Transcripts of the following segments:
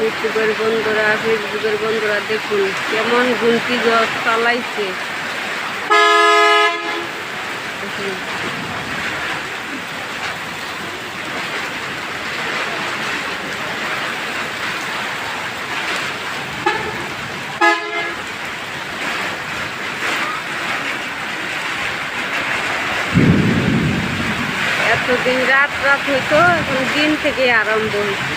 ইউটিউবের বন্ধুরা, ফেসবুকের বন্ধুরা দেখুন কেমন ঘুমটি চালাইছে। এতদিন রাত হইতো, এখন দিন থেকে আরম্ভ হয়েছে।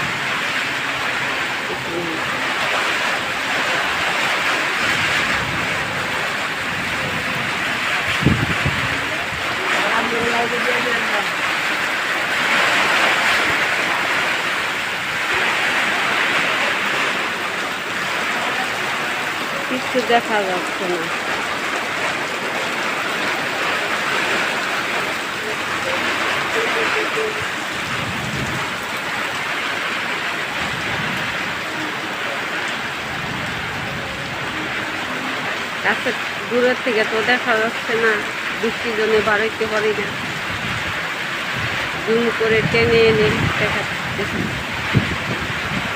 কিছু দেখা যাচ্ছে না। কাছে দূরের থেকে তো দেখা যাচ্ছে না, বৃষ্টির জন্য বাড়াইতে পারি না, জুম করে টেনে এনে দেখা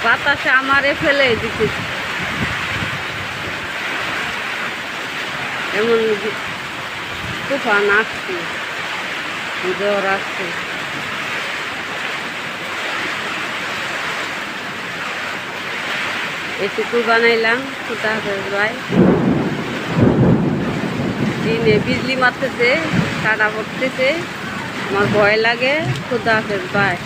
বাতাসে আমারে ফেলে দিতে। এমন তুফান আসছে, জ্বর আসছে। এটুকু বানাইলাম। খুদা হাফেজ ভাই। দিনে বিজলি মারতেছে, কাটা পড়তেছে, আমার ভয় লাগে। খুদা হাফেজ ভাই।